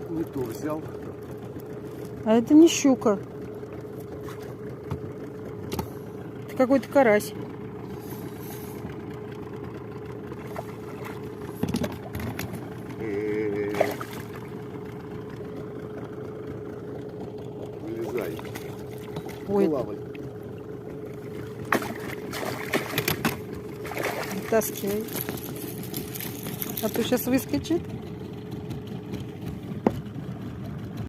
Не то взял. А это не щука. Это какой-то карась. Вылезай. Ой, Плавай. вытаскивай. А то сейчас выскочит.